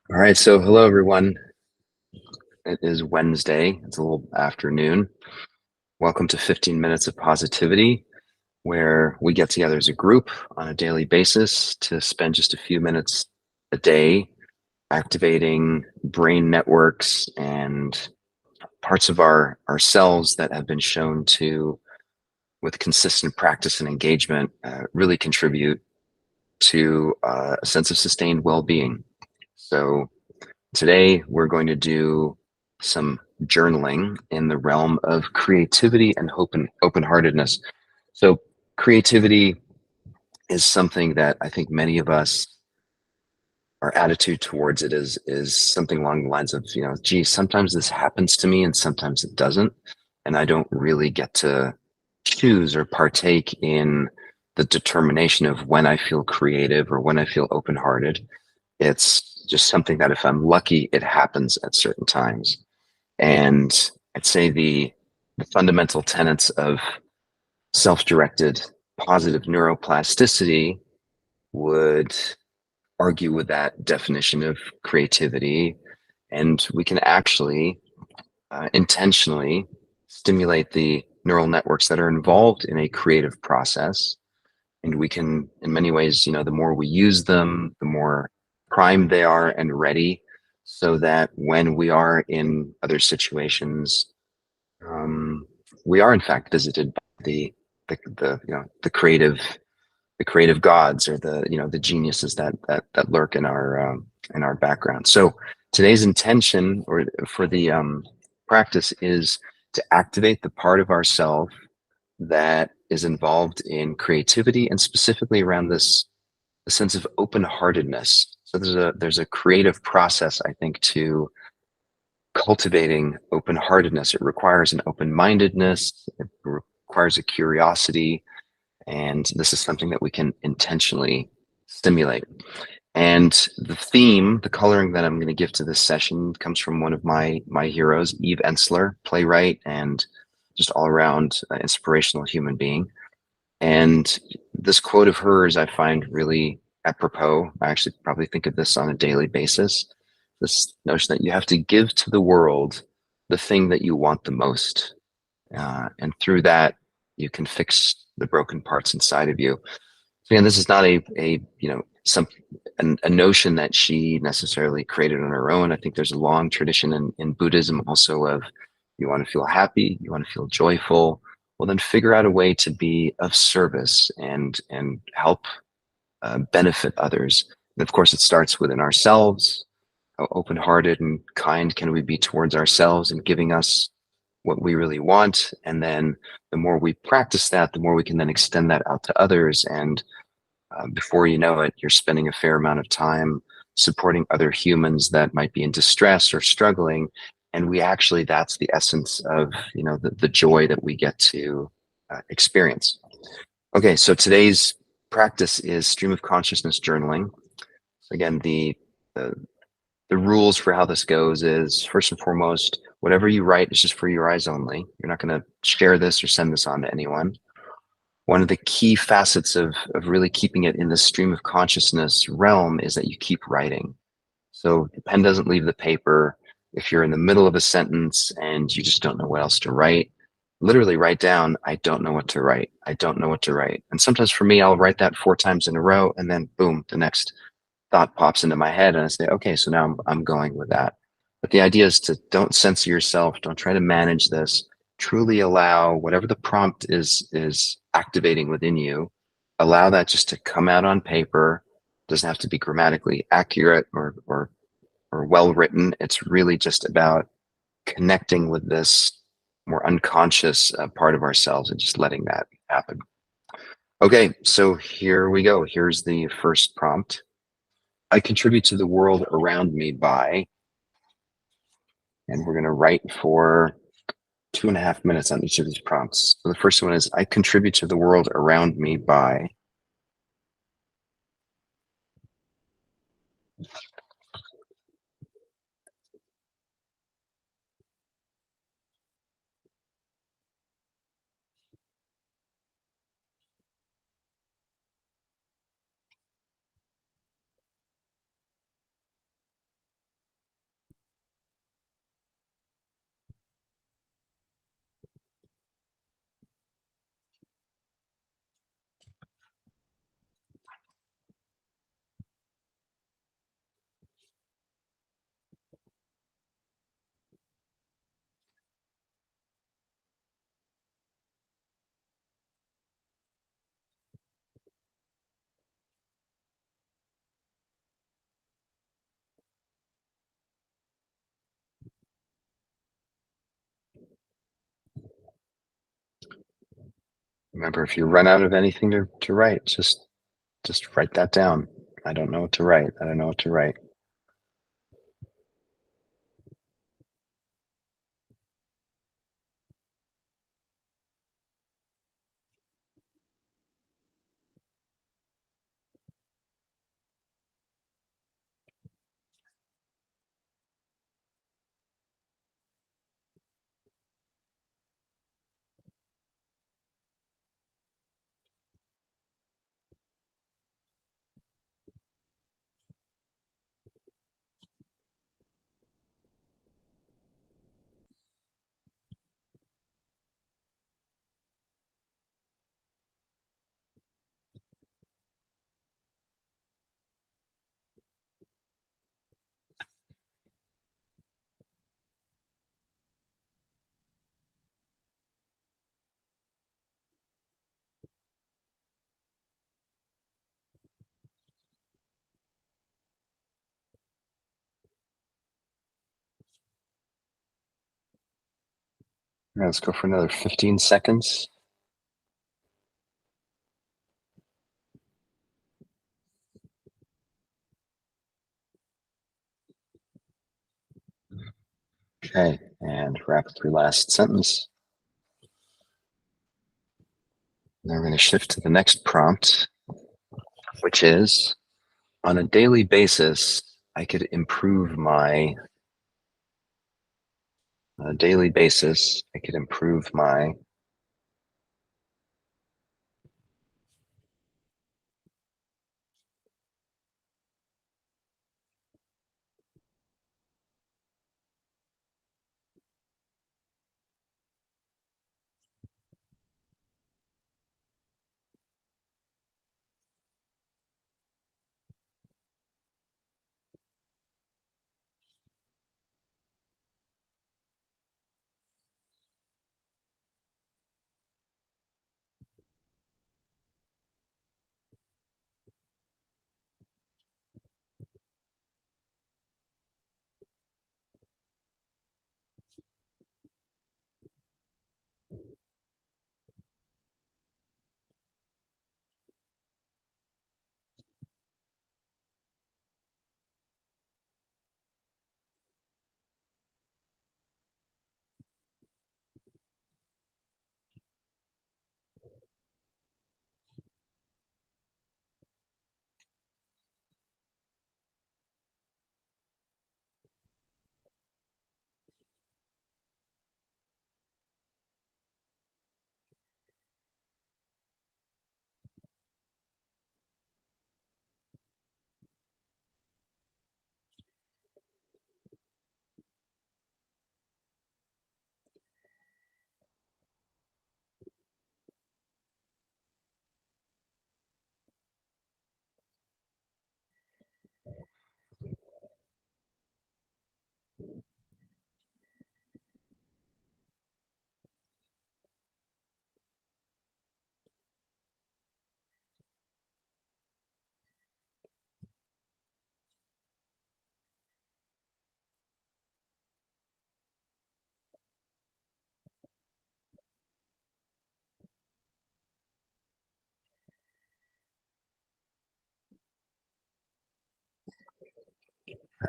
All right, so hello everyone. It is Wednesday. It's a little afternoon. Welcome to 15 Minutes of Positivity, where we get together as a group on a daily basis to spend just a few minutes a day activating brain networks and parts of ourselves that have been shown to, with consistent practice and engagement, really contribute to a sense of sustained well-being. So today, we're going to do some journaling in the realm of creativity and open-heartedness. So, creativity is something that I think many of us, our attitude towards it is something along the lines of, gee, sometimes this happens to me and sometimes it doesn't. And I don't really get to choose or partake in the determination of when I feel creative or when I feel open-hearted. It's just something that if I'm lucky, it happens at certain times. And I'd say the fundamental tenets of self-directed positive neuroplasticity would argue with that definition of creativity. And we can actually intentionally stimulate the neural networks that are involved in a creative process. And we can, in many ways, the more we use them, the more primed they are and ready, so that when we are in other situations, um, we are in fact visited by the creative gods, or the geniuses that lurk in our background. So today's intention, or for the practice, is to activate the part of ourself that is involved in creativity, and specifically around this a sense of open-heartedness. So there's a creative process, I think, to cultivating open-heartedness. It requires an open-mindedness. It requires a curiosity, and this is something that we can intentionally stimulate. And the theme, the coloring that I'm going to give to this session, comes from one of my heroes, Eve Ensler, playwright and just all around inspirational human being. And this quote of hers I find really apropos. I actually probably think of this on a daily basis. This notion that you have to give to the world the thing that you want the most. And through that, you can fix the broken parts inside of you. So again, this is not a a notion that she necessarily created on her own. I think there's a long tradition in Buddhism also of, you want to feel happy, you want to feel joyful, well then figure out a way to be of service and help benefit others. And of course, it starts within ourselves. How open-hearted and kind can we be towards ourselves and giving us what we really want? And then the more we practice that, the more we can then extend that out to others. And before you know it, you're spending a fair amount of time supporting other humans that might be in distress or struggling. And we actually, that's the essence of, the joy that we get to experience. Okay, so today's practice is stream of consciousness journaling. So again, the the rules for how this goes is, first and foremost, whatever you write is just for your eyes only. You're not going to share this or send this on to anyone. One of the key facets of really keeping it in the stream of consciousness realm is that you keep writing. So the pen doesn't leave the paper. If you're in the middle of a sentence and you just don't know what else to write, literally write down, I don't know what to write. I don't know what to write. And sometimes for me, I'll write that 4 times in a row, and then boom, the next thought pops into my head and I say, okay, so now I'm going with that. But the idea is to don't censor yourself. Don't try to manage this. Truly allow whatever the prompt is activating within you. Allow that just to come out on paper. It doesn't have to be grammatically accurate or well written. It's really just about connecting with this more unconscious part of ourselves and just letting that happen. Okay, so here we go. Here's the first prompt. I contribute to the world around me by, and we're going to write for 2.5 minutes on each of these prompts. So the first one is, I contribute to the world around me by. Remember, if you run out of anything to write, just write that down. I don't know what to write. I don't know what to write. All right, let's go for another 15 seconds. Okay, and wrap up your last sentence. Now we're going to shift to the next prompt, which is on a daily basis, I could improve my on a daily basis, I could improve my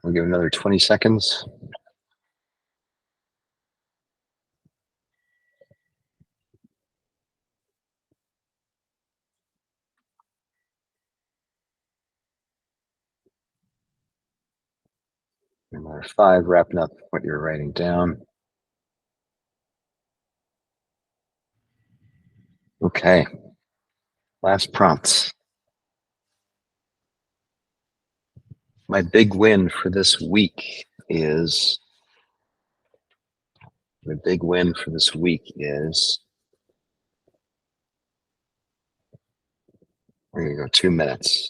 we'll give another 20 seconds. Another 5, wrapping up what you're writing down. Okay, last prompts. My big win for this week is the big win for this week is we're gonna go 2 minutes.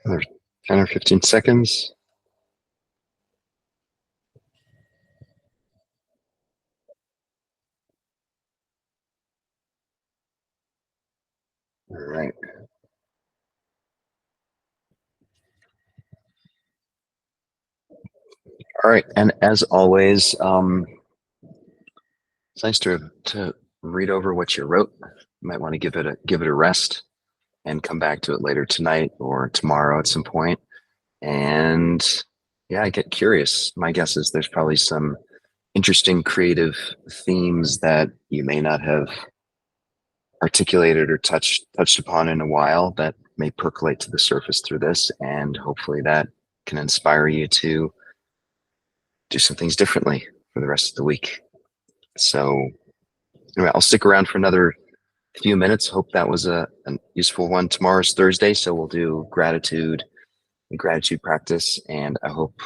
Another 10 or 15 seconds. All right. All right. And as always, it's nice to read over what you wrote. You might want to give it a rest and come back to it later tonight or tomorrow at some point. And yeah, I get curious. My guess is there's probably some interesting creative themes that you may not have articulated or touched upon in a while that may percolate to the surface through this, and hopefully that can inspire you to do some things differently for the rest of the week. So anyway, I'll stick around for another few minutes. Hope that was a useful one. Tomorrow's Thursday, so we'll do gratitude and gratitude practice, and I hope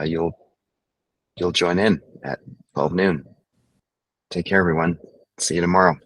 you'll join in at 12 noon. Take care, everyone. See you tomorrow.